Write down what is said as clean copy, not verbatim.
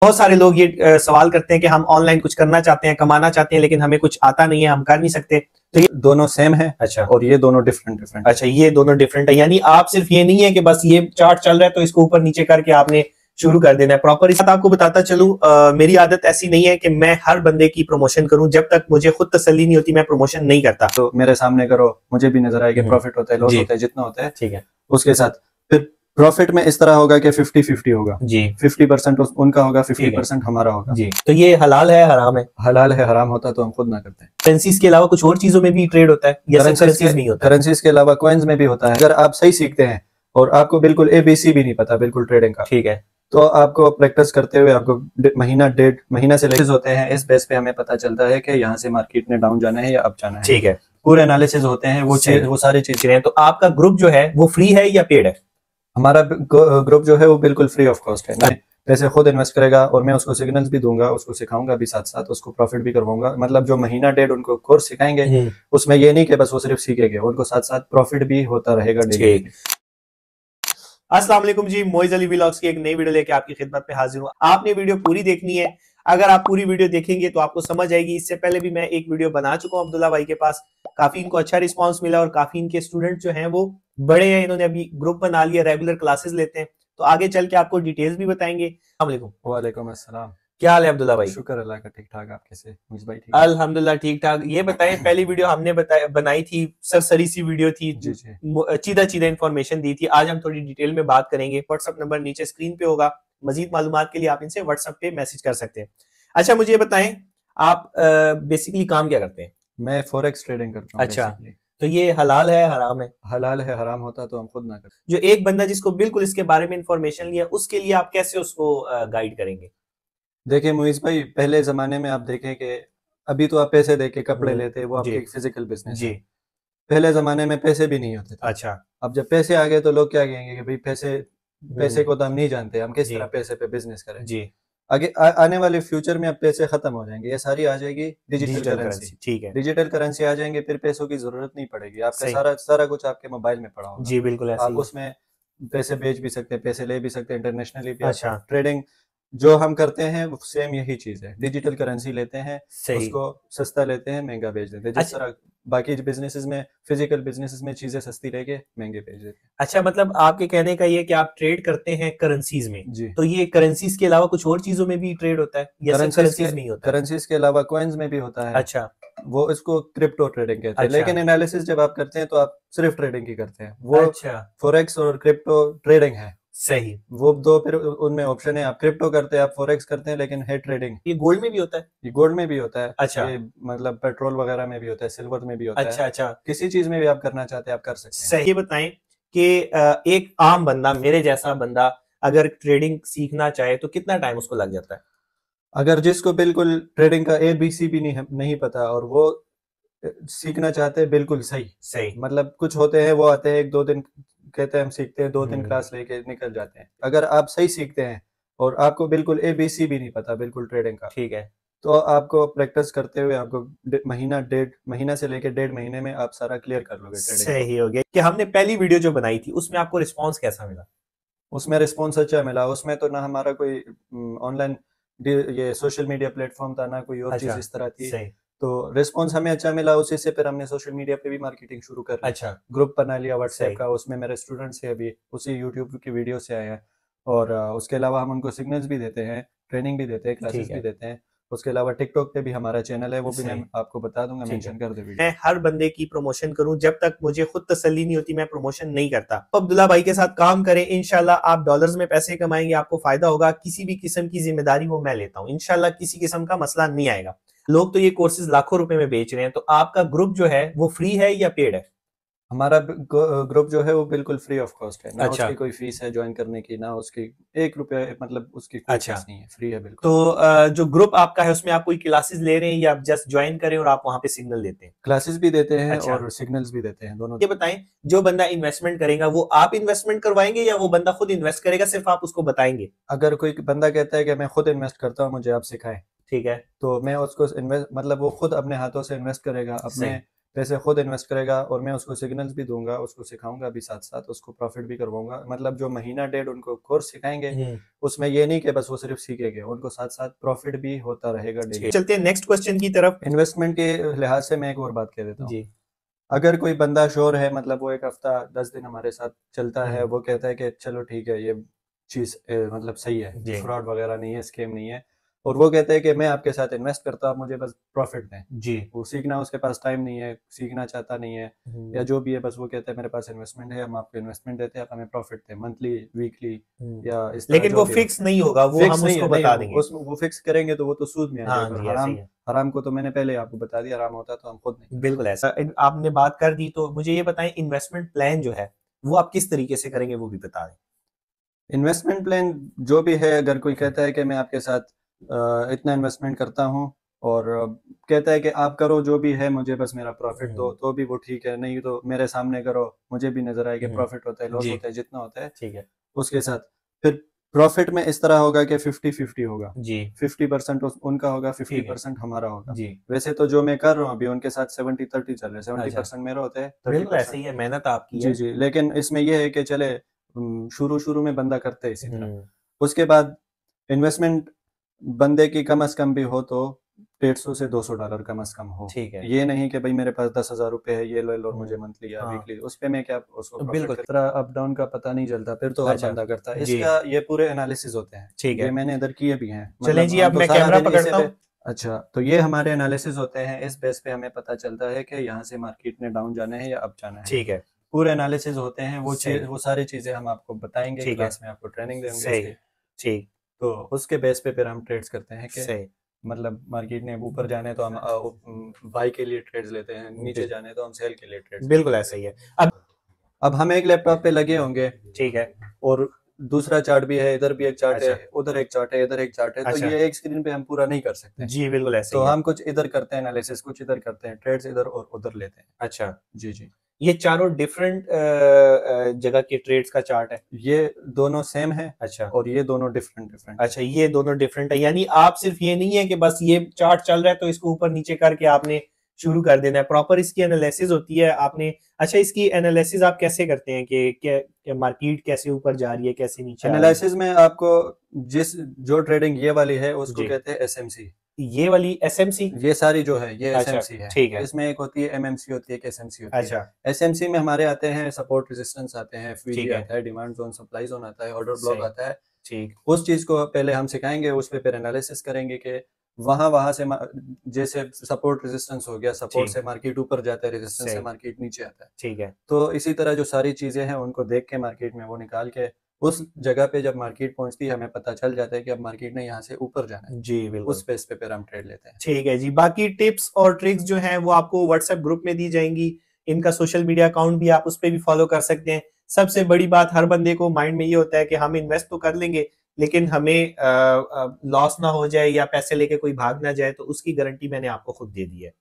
बहुत सारे लोग ये सवाल करते हैं कि हम ऑनलाइन कुछ करना चाहते हैं, कमाना चाहते हैं, लेकिन हमें कुछ आता नहीं है, हम कर नहीं सकते। तो ये दोनों सेम है। अच्छा, और ये दोनों डिफरेंट। अच्छा, ये दोनों डिफरेंट है, यानी आप सिर्फ ये नहीं है कि बस ये चार्ट चल रहा है तो इसको ऊपर नीचे करके आपने शुरू कर देना है। प्रॉपर इस बात आपको बताता चलूं, मेरी आदत ऐसी नहीं है कि मैं हर बंदे की प्रमोशन करूं, जब तक मुझे खुद तसल्ली नहीं होती मैं प्रमोशन नहीं करता। तो मेरे सामने करो, मुझे भी नजर आए कि प्रॉफिट होता है, लॉस होता है, जितना होता है ठीक है। उसके साथ फिर प्रॉफिट में इस तरह होगा कि 50-50 होगा जी, 50% उनका होगा, 50% हमारा होगा जी। तो ये हलाल है हराम है? हलाल है, हराम होता तो हम खुद ना करते हैं। करेंसीज के अलावा कुछ और चीजों में भी ट्रेड होता है या सिर्फ करेंसीज में ही होता है? करेंसीज के अलावा कॉइन्स में भी होता है। अगर आप सही सीखते हैं और आपको बिल्कुल ABC भी नहीं पता बिल्कुल ट्रेडिंग का, ठीक है, तो आपको प्रैक्टिस करते हुए आपको महीना से लेके होते हैं, इस बेस पे हमें पता चलता है कि यहाँ से मार्केट ने डाउन जाना है या अप जाना है। ठीक है, पूरे एनालिसिस होते हैं, वो सारी चीजें। तो आपका ग्रुप जो है वो फ्री है या पेड है? हमारा ग्रुप जो है वो बिल्कुल फ्री ऑफ कॉस्ट है। मैं पैसे खुद इन्वेस्ट करेगा और मैं उसको सिग्नल्स भी दूंगा, उसको सिखाऊंगा भी, साथ साथ उसको प्रॉफिट भी करवाऊंगा। मतलब जो महीना डेढ़ उनको कोर्स सिखाएंगे उसमें ये नहीं कि बस वो सिर्फ सीखेंगे, उनको साथ साथ प्रॉफिट भी होता रहेगा डेली। अस्सलाम वालेकुम जी, मोइज अली व्लॉग्स की एक नई वीडियो लेके आपकी खिदमत में हाजिर हूँ। आपने वीडियो पूरी देखनी है। अगर आप पूरी वीडियो देखेंगे तो आपको समझ आएगी। इससे पहले भी मैं एक वीडियो बना चुका हूँ अब्दुल्ला भाई के पास, काफी इनको अच्छा रिस्पांस मिला और काफी इनके स्टूडेंट जो हैं वो बड़े हैं, इन्होंने अभी ग्रुप बना लिया, रेगुलर क्लासेस लेते हैं। तो आगे चल के आपको डिटेल्स भी बताएंगे। वालेकुम अस्सलाम। क्या हाल है अब्दुल्ला भाई? शुक्र अल्लाह का, ठीक ठाक। आप कैसे मुझ भाई? ठीक, अल्हम्दुलिल्लाह ठीक ठाक। ये बताएं, पहली वीडियो हमने बनाई थी, सरसरी सी वीडियो थी, जी चीदा चीदा इन्फॉर्मेशन दी थी। आज हम थोड़ी डिटेल में बात करेंगे। व्हाट्सएप नंबर नीचे स्क्रीन पे होगा, मजीद मालूमात के लिए आप इनसे व्हाट्सएप पे मैसेज कर सकते हैं। अच्छा, मुझे बताएं आप बेसिकली काम क्या करते हैं? मैं फॉरेक्स ट्रेडिंग करता हूँ। अच्छा, तो ये हलाल है हराम है? हलाल है, हराम होता तो हम खुद ना करते। जो एक बंदा जिसको बिल्कुल इसके बारे में इंफॉर्मेशन लिया, उसके लिए आप कैसे उसको गाइड करेंगे? देखिए मुइज भाई, पहले जमाने में आप देखें कि अभी तो आप पैसे दे के कपड़े लेते, वो जी, आपकी फिजिकल बिजनेस जी, है। पहले जमाने में पैसे भी नहीं होते थे। अच्छा, अब जब पैसे आ गए तो लोग क्या कहेंगे कि भाई पैसे को तो हम नहीं जानते, हम किस जी, तरह पैसे पे बिजनेस करें। जी, आगे आने वाले फ्यूचर में अब पैसे खत्म हो जाएंगे, ये सारी आ जाएगी डिजिटल करेंसी। ठीक है, डिजिटल करेंसी आ जाएंगे, फिर पैसों की जरूरत नहीं पड़ेगी। आपका सही, सारा सारा कुछ आपके मोबाइल में पड़ा होगा। जी, बिल्कुल ऐसे आप ही है। उसमें पैसे भेज भी सकते हैं, पैसे ले भी सकते हैं, इंटरनेशनली भी। अच्छा, आप ट्रेडिंग जो हम करते हैं वो सेम यही चीज है। डिजिटल करेंसी लेते हैं, सही। उसको सस्ता लेते हैं, महंगा बेच देते हैं। जिस अच्छा, तरह बाकी बिजनेसेस में, फिजिकल बिजनेसेस में चीजें सस्ती लेके महंगे बेच देते हैं। अच्छा, मतलब आपके कहने का ये कि आप ट्रेड करते हैं करेंसीज में, जी। तो ये करेंसीज के अलावा कुछ और चीजों में भी ट्रेड होता है या सिर्फ करेंसीज में ही होता है? करेंसीज के अलावा कॉइन्स में भी होता है। अच्छा, वो इसको क्रिप्टो ट्रेडिंग कहते हैं। अच्छा, लेकिन एनालिसिस जब आप करते हैं तो आप सिर्फ ट्रेडिंग की करते हैं। वो अच्छा, फॉरेक्स और क्रिप्टो ट्रेडिंग है, सही। वो दो। फिर उनमें ऑप्शन है, आप क्रिप्टो करते हैं, आप फॉरेक्स करते हैं, लेकिन है ट्रेडिंग। ये गोल्ड में भी होता है? ये गोल्ड में भी होता है। अच्छा, ये मतलब पेट्रोल वगैरह में भी होता है, सिल्वर में भी होता अच्छा, है। अच्छा, किसी चीज में भी आप करना चाहते हैं आप कर सकते हैं। सही। बताएं कि एक आम बंदा, मेरे जैसा बंदा, अगर ट्रेडिंग सीखना चाहे तो कितना टाइम उसको लग जाता है? अगर जिसको बिल्कुल ट्रेडिंग का ABC भी नहीं पता और वो सीखना चाहते हैं, बिल्कुल सही सही। मतलब कुछ होते हैं वो आते हैं 1-2 दिन, कहते हैं हम सीखते हैं, 2 दिन क्लास लेके निकल जाते हैं। अगर आप सही सीखते हैं और आपको बिल्कुल ABC भी नहीं पता बिल्कुल ट्रेडिंग का, ठीक है, तो आपको प्रैक्टिस करते हुए आपको महीना से लेकर 1.5 महीने में आप सारा क्लियर कर लोगे ट्रेडिंग। सही हो गया। कि हमने पहली वीडियो जो बनाई थी उसमें आपको रिस्पांस कैसा मिला? उसमें रिस्पॉन्स अच्छा मिला। उसमें तो ना हमारा कोई ऑनलाइन ये सोशल मीडिया प्लेटफॉर्म था, ना कोई और अच्छा, चीज इस तरह थी। सही, तो रिस्पॉन्स हमें अच्छा मिला, उसी से फिर हमने सोशल मीडिया पे भी मार्केटिंग शुरू कर ली। अच्छा, ग्रुप बना लिया व्हाट्सएप सही, का, उसमें मेरे स्टूडेंट्स हैं अभी, उसी यूट्यूब की वीडियो से आए हैं। और उसके अलावा हम उनको सिग्नल्स भी देते हैं, ट्रेनिंग भी देते हैं, क्लासेस ठीक भी है, देते हैं। उसके अलावा टिकटॉक पे भी हमारा चैनल है, वो भी मैं सही, आपको बता दूंगा, ठीक है। मेंशन कर दे वीडियो। मैं हर बंदे की प्रमोशन करूं, जब तक मुझे खुद तसल्ली नहीं होती मैं प्रमोशन नहीं करता। तो अब्दुल्ला भाई के साथ काम करें, इंशाल्लाह आप डॉलर्स में पैसे कमाएंगे, आपको फायदा होगा। किसी भी किस्म की जिम्मेदारी वो मैं लेता हूं, इंशाल्लाह किसी किस्म का मसला नहीं आएगा। लोग तो ये कोर्सेज लाखों रुपए में बेच रहे हैं। तो आपका ग्रुप जो है वो फ्री है या पेड है? हमारा ग्रुप जो है वो बिल्कुल फ्री ऑफ कॉस्ट है। ना अच्छा, उसकी कोई फीस है ज्वाइन करने की, ना उसकी 1 रुपया, मतलब उसकी कोई अच्छा। फीस नहीं है, फ्री है बिल्कुल। तो जो ग्रुप आपका है उसमें आप कोई क्लासेस ले रहे हैं या आप जस्ट ज्वाइन करें और आप वहां पे सिग्नल देते हैं? क्लासेस भी देते हैं अच्छा, और सिग्नल्स भी देते हैं, दोनों। ये बताएं, जो बंदा इन्वेस्टमेंट करेगा वो आप इन्वेस्टमेंट करवाएंगे या वो बंदा खुद इन्वेस्ट करेगा, सिर्फ आप उसको बताएंगे? अगर कोई बंदा कहता है कि मैं खुद इन्वेस्ट करता हूँ, मुझे आप सिखाएं, ठीक है, तो मैं उसको इन्वेस्ट मतलब वो खुद अपने हाथों से इन्वेस्ट करेगा, सही, अपने पैसे खुद इन्वेस्ट करेगा और मैं उसको सिग्नल्स भी दूंगा, उसको सिखाऊंगा भी, साथ साथ उसको प्रॉफिट भी करवाऊंगा। मतलब जो महीना डेढ़ उनको कोर्स सिखाएंगे, उसमें ये नहीं कि बस वो सिर्फ सीखेंगे, उनको साथ साथ प्रॉफिट भी होता रहेगा डेली। चलते हैं नेक्स्ट क्वेश्चन की तरफ। इन्वेस्टमेंट के लिहाज से मैं एक और बात कह देता हूँ जी। अगर कोई बंदा श्योर है, मतलब वो एक हफ्ता 10 दिन हमारे साथ चलता है, वो कहता है कि चलो ठीक है ये चीज मतलब सही है, फ्रॉड वगैरह नहीं है, स्कैम नहीं है, और वो कहते हैं कि मैं आपके साथ इन्वेस्ट करता हूँ, मुझे बस प्रॉफिट दें जी, वो सीखना उसके पास टाइम नहीं है, सीखना चाहता नहीं है, या जो भी है, बस वो कहते हैं मेरे पास इन्वेस्टमेंट है, हम आपको इन्वेस्टमेंट देते हैं, आप हमें प्रॉफिट दें मंथली, वीकली या इस तरह। लेकिन वो फिक्स नहीं होगा, वो हम उसको बता देंगे। वो फिक्स करेंगे तो वो तो सूद में आ जाएगा। हराम को तो मैंने पहले आपको बता दिया, हराम होता तो हम खुद नहीं। बिल्कुल ऐसा। आपने बात कर दी, तो मुझे ये बताएं इन्वेस्टमेंट प्लान जो है वो आप किस तरीके से करेंगे, वो भी बता दें। इन्वेस्टमेंट प्लान जो भी है, अगर कोई कहता है कि मैं आपके साथ इतना इन्वेस्टमेंट करता हूँ और कहता है कि आप करो जो भी है, मुझे बस मेरा प्रॉफिट दो, तो भी वो ठीक है, नहीं तो मेरे सामने करो, मुझे भी नजर आए कि प्रॉफिट होता है, लॉस होता है, जितना होता है ठीक है उसके साथ। फिर प्रॉफिट में इस तरह होगा कि 50-50 होगा जी, 50% उनका होगा, 50% हमारा होगा जी। वैसे तो जो मैं कर रहा हूँ अभी उनके साथ 70-30 चल रहे हैं, 70% मेरा होता है, 30% ऐसे ही है, मेहनत आपकी जी जी। लेकिन इसमें यह है कि चले शुरू में बंदा करते है इसी तरह, उसके बाद इन्वेस्टमेंट बंदे की कम से कम भी हो तो $150 से $200 कम से कम हो, ठीक है। ये नहीं कि भाई मेरे पास 10,000 रुपए है, ये ले लो मुझे मंथली या वीकली, उस पे मैं क्या उसको बिल्कुल अप डाउन का पता नहीं चलता, फिर तो हर बंदा करता है। इसका ये पूरे एनालिसिस होते हैं, ठीक है, ये मैंने इधर किए भी हैं। चलें जी, अब मैं कैमरा पकड़ता हूं। अच्छा, तो ये हमारे एनालिसिस होते हैं, इस बेस पे हमें पता चलता है कि यहाँ से मार्केट ने डाउन जाना है या अप जाना है, ठीक है। पूरे एनालिसिस होते हैं, वो सारी चीजें हम आपको बताएंगे, क्लास में आपको ट्रेनिंग देंगे, ठीक। तो उसके बेस पे फिर हम ट्रेड्स करते हैं कि मतलब मार्केट ने ऊपर जाने तो हम बाई के लिए ट्रेड्स लेते हैं, नीचे जाने तो हम सेल के लिए ट्रेड्स। बिल्कुल ऐसा ही है। अब हम एक लैपटॉप पे लगे होंगे, ठीक है, और दूसरा चार्ट भी है, इधर भी एक चार्ट है, उधर एक चार्ट है, इधर एक चार्ट है, तो ये एक स्क्रीन पे हम पूरा नहीं कर सकते जी। बिल्कुल ऐसा तो हम कुछ इधर करते हैं एनालिसिस, कुछ इधर करते हैं ट्रेड्स, इधर और उधर लेते हैं। अच्छा जी जी। ये चारों डिफरेंट जगह के ट्रेड्स का चार्ट है? ये दोनों सेम है। अच्छा। और ये दोनों डिफरेंट। अच्छा, ये दोनों डिफरेंट है, यानी आप सिर्फ ये नहीं है कि बस ये चार्ट चल रहा है तो इसको ऊपर नीचे करके आपने शुरू कर देना है, प्रॉपर इसकी एनालिसिस होती है आपने। अच्छा, इसकी एनालिसिस आप कैसे करते हैं कि मार्केट कैसे ऊपर जा रही है, कैसे नीचे? एनालिसिस में आपको जो ट्रेडिंग ये वाली है उसको कहते हैं एसएमसी। ये वाली एसएमसी, ये सारी जो है ये अच्छा, एसएमसी है, ठीक है। इसमें एक होती है एमएमसी होती है, एक एसएमसी होती है। अच्छा। एसएमसी में हमारे आते हैं सपोर्ट रेजिस्टेंस आते हैं, FVG आता है, डिमांड जोन, सप्लाई जोन आता है, ऑर्डर ब्लॉक आता है, ठीक। उस चीज को पहले हम सिखाएंगे, उस पे फिर एनालिसिस करेंगे कि वहां से जैसे सपोर्ट रेजिस्टेंस हो गया, सपोर्ट से मार्केट ऊपर जाता है, रेजिस्टेंस से मार्केट नीचे आता है, ठीक है। तो इसी तरह जो सारी चीजें हैं उनको देख के मार्केट में वो निकाल के उस जगह पे जब मार्केट पहुंचती है हमें पता चल जाता है कि अब मार्केट ने यहाँ से ऊपर जाना है जी, बिल्कुल। उस बेस पे फिर हम ट्रेड लेते हैं। ठीक है जी। बाकी टिप्स और ट्रिक्स जो हैं वो आपको व्हाट्सएप ग्रुप में दी जाएंगी, इनका सोशल मीडिया अकाउंट भी आप उस पर भी फॉलो कर सकते हैं। सबसे बड़ी बात, हर बंदे को माइंड में ये होता है कि हम इन्वेस्ट तो कर लेंगे लेकिन हमें लॉस ना हो जाए या पैसे लेके कोई भाग ना जाए, तो उसकी गारंटी मैंने आपको खुद दे दी है।